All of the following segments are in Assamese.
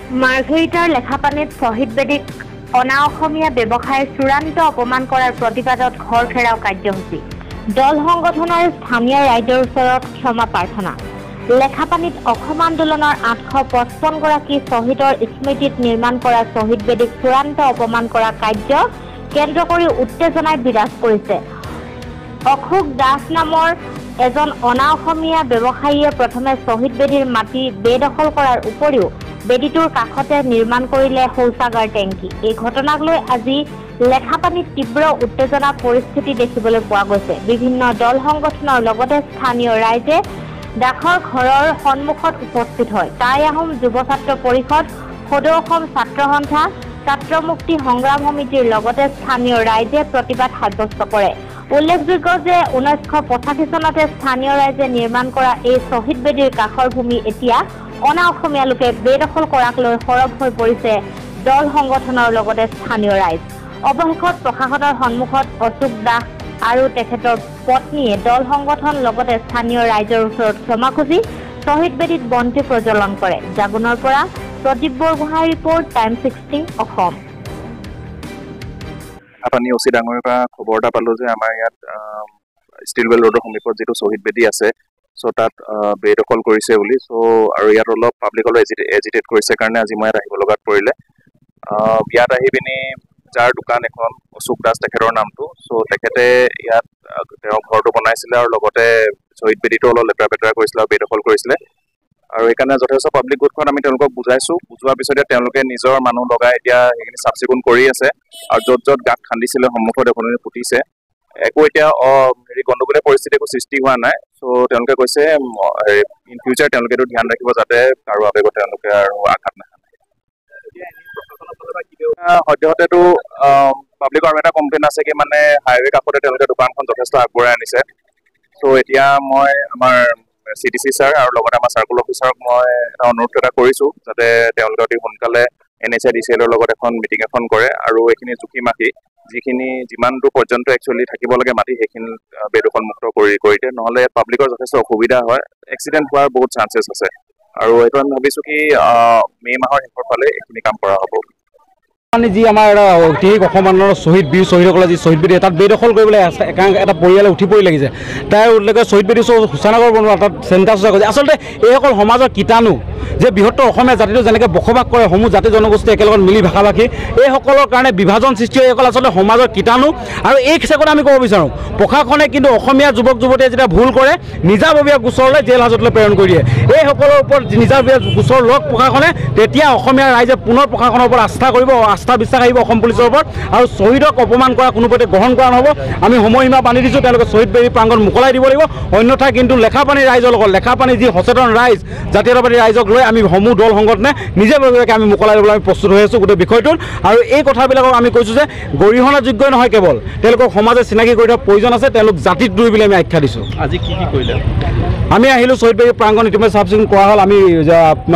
মাৰ্ঘেৰিটাৰ লেখাপানীত শ্বহীদ বেদীক অনা অসমীয়া ব্যৱসায়ৰ চূড়ান্ত অপমান কৰাৰ প্ৰতিবাদত ঘৰ ঘেৰাও কাৰ্যসূচী। দল সংগঠনৰ স্থানীয় ৰাইজৰ ওচৰত ক্ষমা প্ৰাৰ্থনা। লেখাপানীত অসম আন্দোলনৰ 855 গৰাকী শ্বহীদৰ স্মৃতিত নিৰ্মাণ কৰা শ্বহীদ বেদীক চূড়ান্ত অপমান কৰা কাৰ্য কেন্দ্ৰ কৰি উত্তেজনাই বিৰাজ কৰিছে। অশোক দাস নামৰ এজন অনা অসমীয়া ব্যৱসায়ীয়ে প্ৰথমে শ্বহীদ বেদীৰ মাটি বেদখল কৰাৰ উপৰিও বেদীটোৰ কাষতে নিৰ্মাণ কৰিলে শৌচাগাৰ টেংকি। এই ঘটনাক লৈ আজি লেখাপানীত তীব্ৰ উত্তেজনা পৰিস্থিতি দেখিবলৈ পোৱা গৈছে। বিভিন্ন দল সংগঠনৰ লগতে স্থানীয় ৰাইজে দাসৰ ঘৰৰ সন্মুখত উপস্থিত হয়। টাই আহোম যুৱ ছাত্ৰ পৰিষদ, সদৌ অসম ছাত্ৰ সন্থা, ছাত্ৰ মুক্তি সংগ্ৰাম সমিতিৰ লগতে স্থানীয় ৰাইজে প্ৰতিবাদ সাব্যস্ত কৰে। উল্লেখযোগ্য যে 1985 চনতে স্থানীয় ৰাইজে নিৰ্মাণ কৰা এই শ্বহীদ বেদীৰ কাষৰ ভূমি এতিয়া অনা অসমীয়া লোকে বেদখল কৰাক লৈ সৰব হৈ পৰিছে দল সংগঠনৰ লগতে স্থানীয় ৰাইজ। অৱশেষত প্ৰশাসনৰ সন্মুখত অশোক দাস আৰু তেখেতৰ পত্নীয়ে দল সংগঠন লগতে স্থানীয় ৰাইজৰ ওচৰত ক্ষমা খুজি শ্বহীদ বেদীত বন্তি প্ৰজ্বলন কৰে। জাগুনৰ পৰা প্ৰদীপ বৰগোহাঁই ৰিপৰ্ট, টাইম 16 অসম। আপুনি অচি ডাঙৰীৰ পৰা খবৰ এটা পালোঁ যে আমাৰ ইয়াত ষ্টিলৱেল ৰোডৰ সমীপত যিটো শ্বহীদ বেদী আছে, চ' তাত বেদখল কৰিছে বুলি। চ' আৰু ইয়াত অলপ পাব্লিক অলপ এজিটেট কৰিছে কাৰণে আজি মই ইয়াত আহিব লগাত পৰিলে। ইয়াত আহি পিনি যাৰ দোকান এখন অশোক দাস তেখেতৰ নামটো, চ' তেখেতে ইয়াত তেওঁ ঘৰটো বনাইছিলে আৰু লগতে শ্বহীদ বেদীটো অলপ লেতেৰা পেতেৰা কৰিছিলে আৰু বেদখল কৰিছিলে। আৰু সেইকাৰণে যথেষ্ট পাব্লিক গোটখন আমি তেওঁলোকক বুজাইছোঁ। বুজোৱাৰ পিছতে তেওঁলোকে নিজৰ মানুহ লগাই এতিয়া সেইখিনি চাফ চিকুণ কৰি আছে আৰু য'ত য'ত গাঁত খান্দিছিলে সন্মুখত এখনি পুতিছে। একো এতিয়া গণ্ডগোলীয় পৰিস্থিতি একো সৃষ্টি হোৱা নাই। চ' তেওঁলোকে কৈছে ইন ফিউচাৰ তেওঁলোকে এইটো ধ্যান ৰাখিব যাতে কাৰো আৱেগত তেওঁলোকে আৰু আঘাত নাখায়। সদ্যহতেতো পাব্লিকৰ আৰু এটা কমপ্লেইন আছে কি মানে হাইৱে কাষতে তেওঁলোকে দোকানখন যথেষ্ট আগবঢ়াই আনিছে। চ' এতিয়া মই আমাৰ CDC ছাৰ আৰু লগতে আমাৰ চাৰ্কুল অফিচাৰক মই এটা অনুৰোধ এটা কৰিছোঁ যাতে তেওঁলোকে অতি সোনকালে NHI DCLৰ লগত এখন মিটিং এখন কৰে আৰু এইখিনি জুখি মাখি যিমানটো পৰ্যন্ত একচুৱেলি থাকিব লাগে মাটি সেইখিনি বেদখল মুক্ত কৰি দিয়ে, নহ'লে পাব্লিকৰ যথেষ্ট অসুবিধা হয়, এক্সিডেণ্ট হোৱাৰ বহুত চান্সেছ আছে। আৰু এইটো আমি ভাবিছোঁ কি মে' মাহৰ শেষৰ ফালে এইখিনি কাম কৰা হ'ব। মানে যি আমাৰ ঐতিহাসিক অসম আন্দোলনৰ শ্বহীদসকলে যি শ্বহীদ বেদী তাত বেদখল কৰিবলৈ এটা পৰিয়ালে উঠি পৰি লাগিছে। তাৰ উল্লেখে শ্বহীদ বেদী শৌচাগাৰ বনোৱা তাত চেণ্টাৰ চোচা কৰিছে। আচলতে এইসকল সমাজৰ কীটাণু যে বৃহত্তৰ অসমীয়া জাতিটো যেনেকৈ বসবাস কৰে সমূহ জাতি জনগোষ্ঠী একেলগত মিলি ভাষা ভাষী, এইসকলৰ কাৰণে বিভাজন সৃষ্টি হয়। এইসকল আচলতে সমাজৰ কীটাণু। আৰু এই ক্ষেত্ৰত আমি ক'ব বিচাৰোঁ প্ৰশাসনে কিন্তু অসমীয়া যুৱক যুৱতীয়ে যেতিয়া ভুল কৰে নিজাববীয়া গোচৰলৈ জেল হাজতলৈ প্ৰেৰণ কৰি দিয়ে। এইসকলৰ ওপৰত নিজাববীয়া গোচৰ লওক প্ৰশাসনে, তেতিয়া অসমীয়া ৰাইজে পুনৰ প্ৰশাসনৰ ওপৰত আস্থা কৰিব, আস্থা বিশ্বাস আহিব অসম পুলিচৰ ওপৰত, আৰু শ্বহীদক অপমান কৰা কোনো পধ্যে গ্ৰহণ কৰা নহ'ব। আমি সময়সীমা বান্ধি দিছোঁ, তেওঁলোকে শ্বহীদ বেদী প্ৰাংগণ মোকলাই দিব লাগিব। অন্যথা কিন্তু লেখাপানীৰ ৰাইজৰ লগত লেখাপানী যি সচেতন ৰাইজ জাতীয়তাবাদী ৰাইজক লৈ আমি সমূহ দল সংগঠনে নিজে আমি মোকলাই দিবলৈ আমি প্ৰস্তুত হৈ আছোঁ গোটেই বিষয়টোত। আৰু এই কথাবিলাকক আমি কৈছোঁ যে গৰিহণাযোগ্যই নহয়, কেৱল তেওঁলোকক সমাজে চিনাকি কৰি থোৱাৰ প্ৰয়োজন আছে। তেওঁলোক জাতিত দুই বুলি আমি আখ্যা দিছোঁ। আজি কি কৰিলে? আমি আহিলোঁ শ্বহীদ বেদী প্ৰাংগণ ইতিমধ্যে চাফ চিকুণ কৰা হ'ল। আমি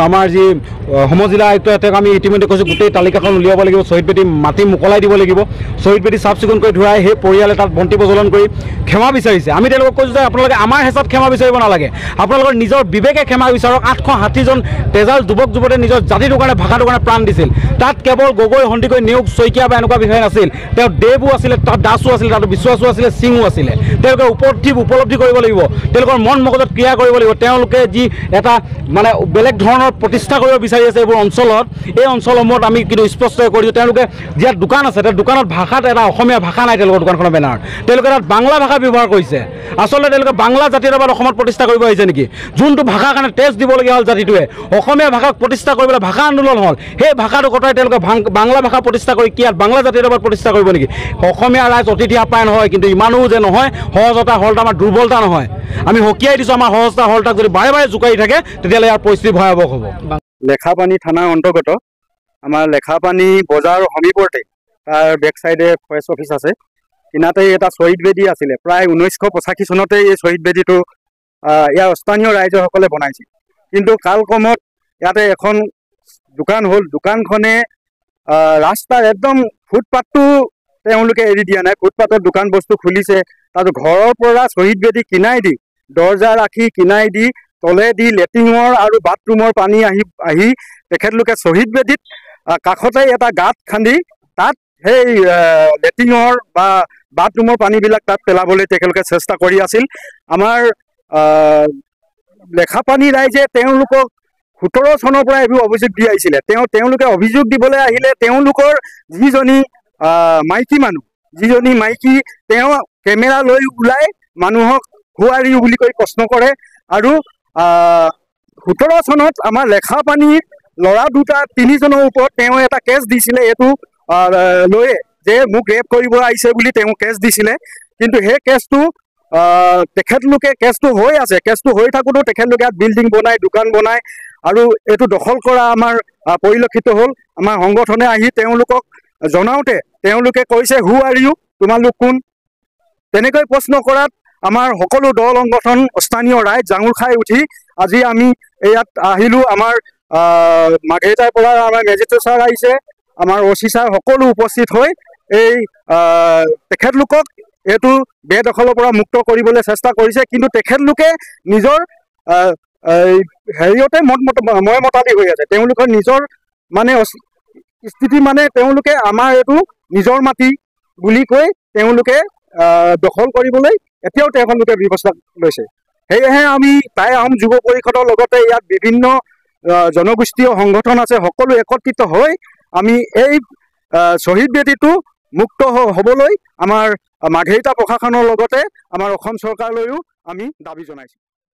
আমাৰ যি সমজিলা আয়ুক্ত তেওঁক আমি ইতিমধ্যে কৈছোঁ গোটেই তালিকাখন উলিয়াব লাগিব, শ্বহীদ বেদী মাটি মোকলাই দিব লাগিব। শ্বহীদ বেদী চাফ চিকুণ কৰি ধুৱাই সেই পৰিয়ালে তাত বন্তি প্ৰজ্বলন কৰি ক্ষমা বিচাৰিছে। আমি তেওঁলোকক কৈছোঁ যে আপোনালোকে আমাৰ হেঁচাত ক্ষমা বিচাৰিব নালাগে, আপোনালোকৰ নিজৰ বিবেকে ক্ষমা বিচাৰক। 860জন তেজাল যুৱক যুৱতীয়ে নিজৰ জাতিটোৰ কাৰণে ভাষাটোৰ কাৰণে প্ৰাণ দিছিল। তাত কেৱল গগৈ, সন্দিকৈ, নেওগ, শইকীয়া বা এনেকুৱা বিষয় নাছিল, তেওঁ দেৱো আছিলে, তাত দাসো আছিলে, তাত বিশ্বাসো আছিলে, সিঙো আছিলে। তেওঁলোকে উপলব্ধি কৰিব লাগিব, তেওঁলোকৰ মন মগজত ক্ৰিয়া কৰিব লাগিব। তেওঁলোকে যি এটা মানে বেলেগ ধৰণৰ প্ৰতিষ্ঠা কৰিব বিচাৰি আছে এইবোৰ অঞ্চলত, এই অঞ্চলসমূহত আমি কিন্তু স্পষ্টকৈ কৰিছোঁ। তেওঁলোকে যিয়াত দোকান আছে তাত দোকানত ভাষাত এটা অসমীয়া ভাষা নাই, তেওঁলোকৰ দোকানখনৰ বেনাৰত তেওঁলোকে তাত বাংলা ভাষা ব্যৱহাৰ কৰিছে। আচলতে তেওঁলোকে বাংলা জাতীয়তাবাদ অসমত প্ৰতিষ্ঠা কৰিব আহিছে নেকি? যোনটো ভাষাৰ কাৰণে টেষ্ট দিবলগীয়া হ'ল জাতিটোৱে, অসমীয়া ভাষাক প্ৰতিষ্ঠা কৰিবলৈ ভাষা আন্দোলন হ'ল, সেই ভাষাটো কটাই তেওঁলোকে বাংলা ভাষা প্ৰতিষ্ঠা কৰি কি বাংলা জাতীয়তাবাদ প্ৰতিষ্ঠা কৰিব নেকি? অসমীয়া ৰাইজ অতিথি আপ্যায়ন হয়, কিন্তু ইমানো যে নহয় সহজতা হলটা আমাৰ দুৰ্বলতা নহয়। আমি সকীয়াই দিছোঁ আমাৰ সহজতা হলটাক যদি বাৰে বাৰে জোকাৰি থাকে তেতিয়াহ'লে ইয়াৰ পৰিস্থিতি ভয়াৱহ হ'ব। লেখাপানী থানাৰ অন্তৰ্গত আমাৰ লেখাপানী বজাৰৰ সমীপতে তাৰ বেক চাইডে ফৰেষ্ট অফিচ আছে, কিনাতে এটা শ্বহীদ বেদী আছিলে। প্ৰায় 1985 চনতে এই শ্বহীদ বেদীটো ইয়াৰ স্থানীয় ৰাইজসকলে বনাইছিল। কিন্তু কালক্ৰমত ইয়াতে এখন দোকান হ'ল, দোকানখনে ৰাস্তাৰ একদম ফুটপাথটো তেওঁলোকে এৰি দিয়া নাই, ফুটপাথত দোকান বস্তু খুলিছে। তাত ঘৰৰ পৰা শ্বহীদ বেদী কিনাই দি, দৰ্জা ৰাখি কিনাই দি, তলেদি লেট্ৰিনৰ আৰু বাথৰুমৰ পানী আহি তেখেতলোকে শ্বহীদ বেদীত কাষতে এটা গাঁত খান্দি তাত সেই লেট্ৰিনৰ বা বাথৰুমৰ পানীবিলাক তাত পেলাবলৈ তেখেতলোকে চেষ্টা কৰি আছিল। আমাৰ লেখাপানী ৰাইজে তেওঁলোকক 17 চনৰ পৰা এইবোৰ অভিযোগ দি আহিছিলে। তেওঁলোকে অভিযোগ দিবলৈ আহিলে তেওঁলোকৰ যিজনী মাইকী মানুহ, যিজনী মাইকী, তেওঁ কেমেৰা লৈ ওলাই মানুহক হু আৰ ইউ বুলি কৈ প্ৰশ্ন কৰে। আৰু 17 চনত আমাৰ লেখাপানীৰ ল'ৰা দুটা 3জনৰ ওপৰত তেওঁ এটা কেছ দিছিলে, এইটো লৈয়ে যে মোক ৰেপ কৰিব আহিছে বুলি তেওঁ কেছ দিছিলে। কিন্তু সেই কেছটো তেখেতলোকে কেছটো হৈ আছে, কেছটো হৈ থাকোঁতেও তেখেতলোকে ইয়াত বিল্ডিং বনায়, দোকান বনায় আৰু এইটো দখল কৰা আমাৰ পৰিলক্ষিত হ'ল। আমাৰ সংগঠনে আহি তেওঁলোকক জনাওঁতে তেওঁলোকে কৈছে হু আৰ ইউ, তোমালোক কোন? তেনেকৈ প্ৰশ্ন কৰাত আমাৰ সকলো দল সংগঠন স্থানীয় ৰাইজ জাঙুৰ খাই উঠি আজি আমি ইয়াত আহিলোঁ। আমাৰ মাঘেৰিটাৰ পৰা আমাৰ মেজিষ্ট্ৰেট ছাৰ আহিছে, আমাৰ অচি ছাৰ সকলো উপস্থিত হৈ এই তেখেতলোকক এইটো বেদখলৰ পৰা মুক্ত কৰিবলৈ চেষ্টা কৰিছে। কিন্তু তেখেতলোকে নিজৰ হেৰিয়তে মই মতালি হৈ আছে। তেওঁলোকৰ নিজৰ মানে স্থিতি মানে তেওঁলোকে আমাৰ এইটো নিজৰ মাটি বুলি কৈ তেওঁলোকে দখল কৰিবলৈ এতিয়াও তেওঁলোকে ব্যৱস্থা লৈছে। সেয়েহে আমি টাই আহোম যুৱ পৰিষদৰ লগতে ইয়াত বিভিন্ন জনগোষ্ঠীয় সংগঠন আছে, সকলো একত্ৰিত হৈ আমি এই শ্বহীদ বেদীটো মুক্ত হ'বলৈ আমাৰ মাঘেৰিটা প্ৰশাসনৰ লগতে আমাৰ অসম চৰকাৰলৈও আমি দাবী জনাইছোঁ।